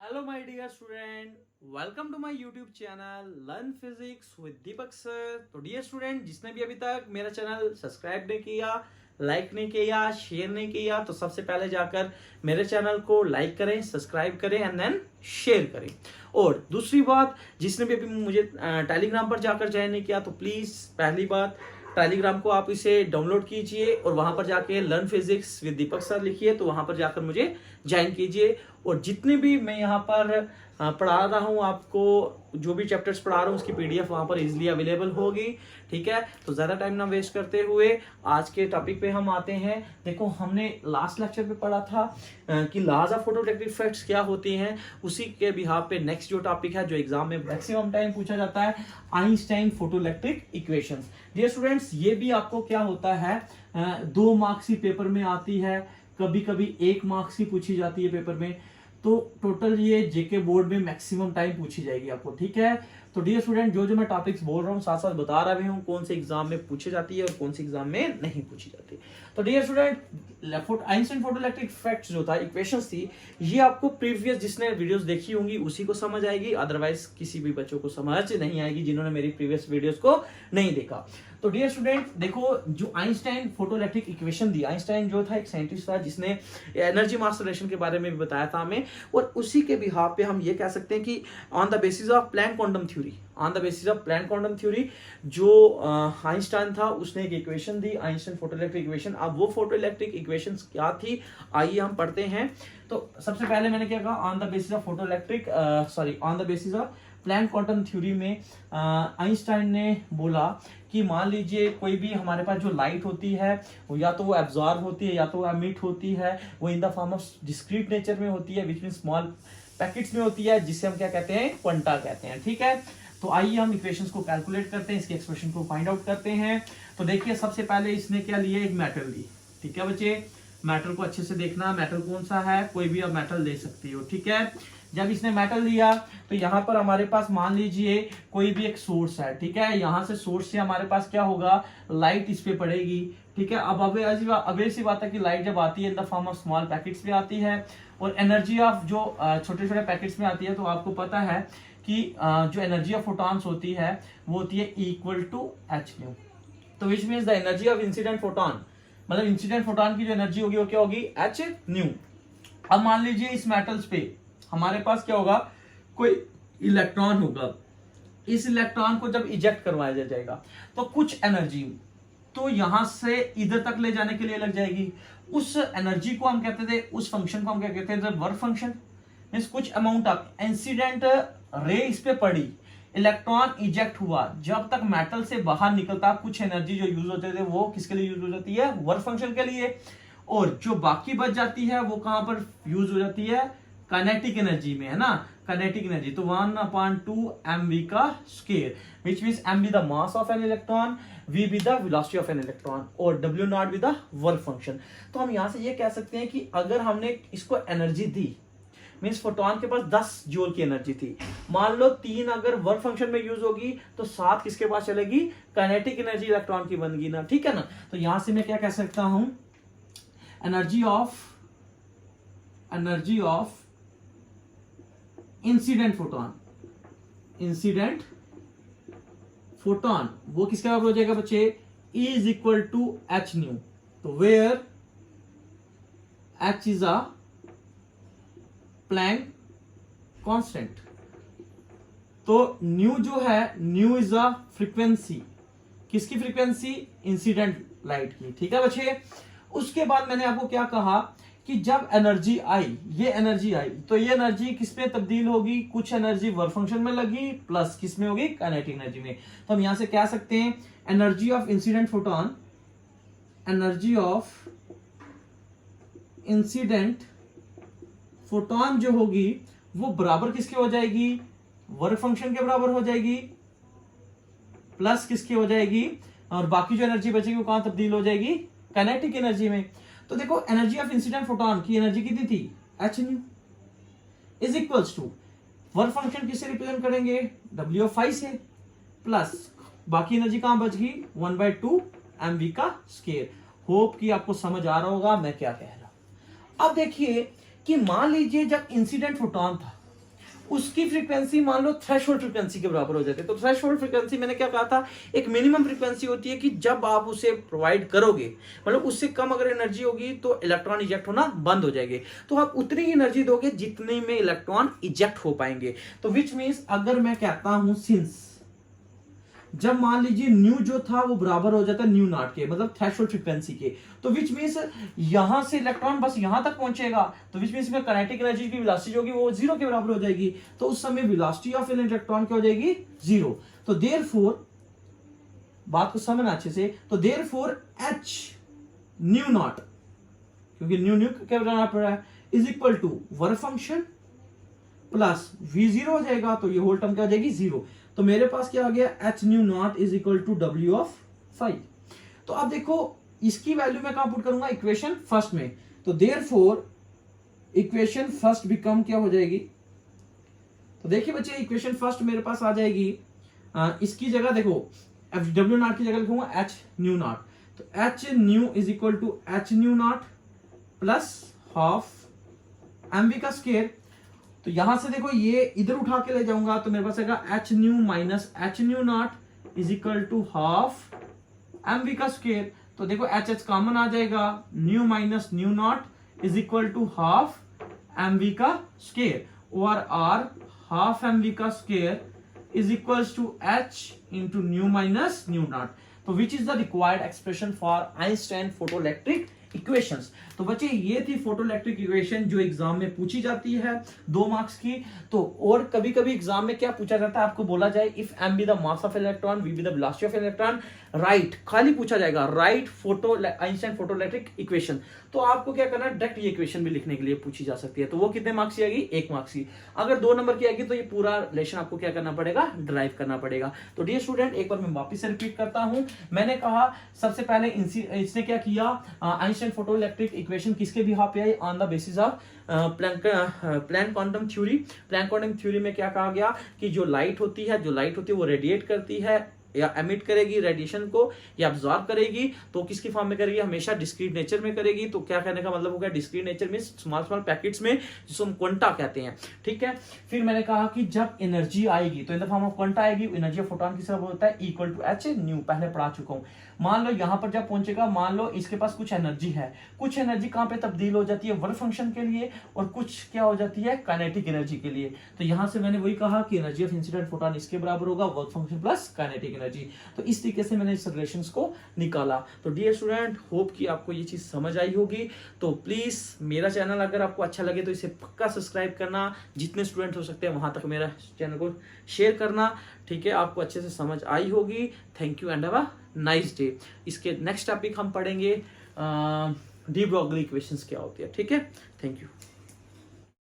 Hello my dear student, welcome to my YouTube channel Learn Physics with Deepak sir। तो dear student, जिसने भी अभी तक मेरा चैनल सब्सक्राइब नहीं किया, लाइक नहीं किया, शेयर नहीं किया, तो सबसे पहले जाकर मेरे चैनल को लाइक करें, सब्सक्राइब करें एंड देन शेयर करें। और दूसरी बात, जिसने भी अभी मुझे टेलीग्राम पर जाकर ज्वाइन नहीं किया, तो प्लीज पहली बात टेलीग्राम को आप इसे डाउनलोड कीजिए और वहां पर जाके learn physics with Deepak sir लिखिए, तो वहां पर जाकर मुझे ज्वाइन कीजिए। और जितने भी मैं यहाँ पर पढ़ा रहा हूँ आपको, जो भी चैप्टर्स पढ़ा रहा हूँ उसकी पीडीएफ वहां पर इजीली अवेलेबल होगी। ठीक है, तो ज्यादा टाइम ना वेस्ट करते हुए आज के टॉपिक पे हम आते हैं। देखो, हमने लास्ट लेक्चर पे पढ़ा था कि लॉज ऑफ फोटोइलेक्ट्रिक इफेक्ट्स क्या होती हैं। उसी के बिहाफ पे नेक्स्ट जो टॉपिक है, जो एग्जाम में मैक्सिमम टाइम पूछा जाता है, Einstein photoelectric equations. Dear students, ये भी आपको क्या होता है, 2 मार्क्स की पेपर में आती है, कभी कभी 1 मार्क्स की पूछी जाती है पेपर में। तो टोटल ये जेके बोर्ड में मैक्सिमम टाइम पूछी जाएगी आपको। ठीक है, तो डियर स्टूडेंट, जो मैं टॉपिक्स बोल रहा हूँ साथ साथ बता रहा भी हूँ कौन से एग्जाम में पूछी जाती है और कौन से एग्जाम में नहीं पूछी जाती। तो dear student, Einstein photoelectric effects जो था, इक्वेशंस थी, ये आपको प्रीवियस जिसने वीडियोस देखी होंगी उसी को समझ आएगी, अदरवाइज किसी भी बच्चों को समझ नहीं आएगी जिन्होंने मेरी प्रीवियस वीडियोस को नहीं देखा। तो डियर स्टूडेंट देखो, जो आइंस्टाइन फोटोइलेक्ट्रिक इक्वेशन दी, आइंस्टाइन जो था एक साइंटिस्ट था जिसने एनर्जी मास रिलेशन के बारे में भी बताया था हमें, और उसी के बिहाफ पे हम ये कह सकते हैं कि on the basis of Planck quantum theory, on the basis of Planck quantum theory जो आइंस्टाइन था उसने एक इक्वेशन दी, आइंस्टाइन फोटोइलेक्ट्रिक इक्वेशन। अब वो फोटोइलेक्ट्रिक इक्वेशन क्या थी, आइए हम पढ़ते हैं। तो सबसे पहले मैंने क्या कहा, on the basis of photoelectric on the basis of Planck quantum theory में आइंस्टाइन ने बोला कि मान लीजिए कोई भी हमारे पास जो लाइट होती है, या तो वो एब्जॉर्ब होती है या तो वो एमिट होती है, वो in the form of discrete nature में होती है, विच मीन स्मॉल पैकेट्स में होती है, जिसे हम क्या कहते हैं, क्वांटा कहते हैं। ठीक है, तो आइए हम इक्वेशंस को कैलकुलेट करते हैं, इसके एक्सप्रेशन को फाइंड आउट करते हैं। तो देखिए, सबसे पहले इसने क्या लिया, एक मेटल ली। ठीक है बच्चे, मेटल को अच्छे से देखना, मेटल कौन सा है, कोई भी आप मेटल ले सकती हो। ठीक है, जब इसने मेटल लिया तो यहाँ पर हमारे पास मान लीजिए कोई भी एक सोर्स है। ठीक है, यहाँ से सोर्स से हमारे पास क्या होगा, लाइट इस पे पड़ेगी। ठीक है, अब अबे सी बात है कि लाइट जब आती है in the form of small packets में आती है, और एनर्जी ऑफ जो छोटे छोटे पैकेट्स में आती है, तो आपको पता है कि जो एनर्जी ऑफ फोटॉन्स होती है वो होती है इक्वल टू एच न्यू। तो which means the energy of incident photon, मतलब इंसिडेंट फोटॉन की जो एनर्जी होगी वो क्या होगी, एच न्यू। अब मान लीजिए इस मेटल्स पे हमारे पास क्या होगा, कोई इलेक्ट्रॉन होगा, इस इलेक्ट्रॉन को जब इजेक्ट करवाया जाएगा तो कुछ एनर्जी तो यहां से इधर तक ले जाने के लिए लग जाएगी। उस एनर्जी को हम कहते थे, उस फंक्शन को हम क्या कहते थे, वर्क फंक्शन। मींस कुछ अमाउंट ऑफ इंसिडेंट रे इस पे पड़ी, इलेक्ट्रॉन इजेक्ट हुआ, जब तक मेटल से बाहर निकलता कुछ एनर्जी जो यूज होते थे वो किसके लिए यूज हो जाती है, वर्क फंक्शन के लिए। और जो बाकी बच जाती है वो कहां पर यूज हो जाती है, काइनेटिक एनर्जी में, है ना, काइनेटिक एनर्जी। तो 1/2 mv का square, which means m be the mass of an electron, v be the velocity of an electron, और w naught be the work function। तो हम यहां से ये कह सकते हैं कि अगर हमने इसको एनर्जी दी, मींस फोटोन के पास 10 जूल की एनर्जी थी, मान लो 3 अगर वर्क फंक्शन में यूज होगी तो 7 किसके पास चलेगी, काइनेटिक एनर्जी इलेक्ट्रॉन की बनेगी ना। ठीक है ना, तो यहां से मैं क्या कह सकता हूं, एनर्जी ऑफ इंसिडेंट फोटोन वो किसके बराबर हो जाएगा बच्चे, is equal to H nu. तो where H is a Planck constant, तो न्यू जो है, न्यू इज अ फ्रीक्वेंसी, किसकी फ्रीक्वेंसी, इंसिडेंट लाइट की। ठीक है बच्चे, उसके बाद मैंने आपको क्या कहा कि जब एनर्जी आई, ये एनर्जी आई, तो ये एनर्जी किस में तब्दील होगी, कुछ एनर्जी वर्क फंक्शन में लगी, प्लस किस में होगी, काइनेटिक एनर्जी में। तो हम यहां से कह सकते हैं energy of incident photon, energy of incident photon जो होगी वो बराबर किसके हो जाएगी, वर्क फंक्शन के बराबर हो जाएगी, प्लस किसकी हो जाएगी, और बाकी जो एनर्जी बचेगी वो कहां तब्दील हो जाएगी, काइनेटिक एनर्जी में। तो देखो, एनर्जी ऑफ इंसिडेंट फोटोन की एनर्जी कितनी थी, h nu, is equals to work function किससे रिप्रेजेंट करेंगे, w ऑफ फाई से, प्लस बाकी एनर्जी कहां बच गई, 1/2 mv का स्क्वायर। होप कि आपको समझ आ रहा होगा मैं क्या कह रहा हूं। अब देखिए कि मान लीजिए जब इंसिडेंट फोटोन था, उसकी फ्रीक्वेंसी मान लो थ्रेशोल्ड फ्रीक्वेंसी के बराबर हो जाती है। तो थ्रेशोल्ड फ्रीक्वेंसी मैंने क्या कहा था, एक मिनिमम फ्रीक्वेंसी होती है कि जब आप उसे प्रोवाइड करोगे, मतलब उससे कम अगर एनर्जी होगी तो इलेक्ट्रॉन इजेक्ट होना बंद हो जाएंगे। तो आप उतनी ही एनर्जी दोगे जितने में इलेक्ट्रॉन इजेक्ट हो पाएंगे। तो विच मीन्स अगर मैं कहता हूं सिंस, जब मान लीजिए न्यू जो था वो बराबर हो जाता है न्यू नॉट के, मतलब थ्रेशोल्ड फ्रीक्वेंसी के, तो विच मींस यहां से इलेक्ट्रॉन बस यहां तक पहुंचेगा, तो विच मींस में काइनेटिक एनर्जी की वेलोसिटी होगी वो जीरो के बराबर हो जाएगी। तो उस समय वेलोसिटी ऑफ एन इलेक्ट्रॉन क्या हो जाएगी, जीरो। तो देयरफॉर, बात को समझना अच्छे से, तो देयरफॉर एच न्यू नॉट, क्योंकि न्यू न्यू क्या बनाना पड़ रहा है, is equal to work function plus v zero हो जाएगा, तो ये होल टर्म क्या हो जाएगी, जीरो। तो मेरे पास क्या आ गया, h nu not is equal to डब्ल्यू ऑफ 5। तो अब देखो इसकी वैल्यू मैं कहां पुट करूंगा, इक्वेशन फर्स्ट में। तो देयरफॉर इक्वेशन फर्स्ट बिकम क्या हो जाएगी, तो देखिए बच्चे इक्वेशन फर्स्ट मेरे पास आ जाएगी, इसकी जगह देखो डब्ल्यू नॉट की जगह लिखूंगा एच न्यू नॉट। तो h nu is equal to H nu naught plus half M we का स्क्वायर। तो यहां से देखो ये इधर उठा के ले जाऊंगा, तो मेरे पास आएगा H nu minus H nu not is equal to half M we का स्क्वायर। तो देखो एच एच कॉमन आ जाएगा, nu minus nu not is equal to half M we का स्क्वायर, और आर हाफ एम वी का square is equal to H into nu minus nu not. तो which is the required expression for Einstein photoelectric equations. तो बच्चे ये थी photoelectric equation जो एग्जाम में पूछी जाती है 2 मार्क्स की। तो और कभी कभी एग्जाम में क्या पूछा जाता है, आपको बोला जाए if m be the mass of electron, v be the velocity of electron, right, खाली पूछा जाएगा right photo Einstein photoelectric equation. तो आपको क्या करना है, डायरेक्ट ये इक्वेशन भी लिखने के लिए पूछी जा सकती है। तो वो कितने मार्क्स की आएगी, 1 मार्क्स की। अगर 2 नंबर की आएगी तो ये पूरा रिलेशन आपको क्या करना पड़ेगा, ड्राइव करना पड़ेगा। तो डियर स्टूडेंट एक बार मैं वापस से रिपीट करता हूं, मैंने कहा सबसे पहले इसने क्या किया, आइंस्टाइन फोटोइलेक्ट्रिक इक्वेशन किसके बिहाफ पे आई, on the basis of Planck quantum theory. Planck quantum theory में क्या कहा गया कि जो लाइट होती है वो रेडिएट करती है या एमिट करेगी रेडिएशन को, या अब्सॉर्ब करेगी, तो किसकी फॉर्म में करेगी, हमेशा डिस्क्रीट नेचर में करेगी। तो क्या कहने का मतलब हो गया, डिस्क्रीट नेचर में स्मॉल स्मॉल पैकेट्स में, जिसको हम क्वांटा कहते हैं, ठीक है। फिर मैंने कहा कि जब एनर्जी आएगी तो in the form of quanta आएगी, एनर्जी ऑफ फोटोन किस तरह होता है, इक्वल टू एच न्यू, पहले पढ़ा चुका हूं। मान लो यहां पर जब पहुंचेगा, मान लो इसके पास कुछ एनर्जी है, कुछ एनर्जी कहां पे तब्दील हो जाती है, वर्क फंक्शन के लिए, और कुछ क्या हो जाती है, काइनेटिक एनर्जी के लिए। तो यहां से मैंने वही कहा कि एनर्जी ऑफ इंसिडेंट फोटोन इसके बराबर होगा, work function plus kinetic energy. तो इस तरीके से मैंने इस रिलेशंस को निकाला। तो डियर स्टूडेंट होप कि आपको ये चीज समझ आई होगी। तो प्लीज मेरा चैनल अगर आपको अच्छा लगे तो इसे पक्का सब्सक्राइब करना, जितने स्टूडेंट हो सकते हैं वहां तक मेरा चैनल को शेयर करना, ठीक है। आपको अच्छे से समझ आई होगी। Thank you and have a nice day. इसके नेक्स्ट टॉपिक हम पढ़ेंगे डी ब्रोगली इक्वेशंस क्या होती है, ठीक है। Thank you.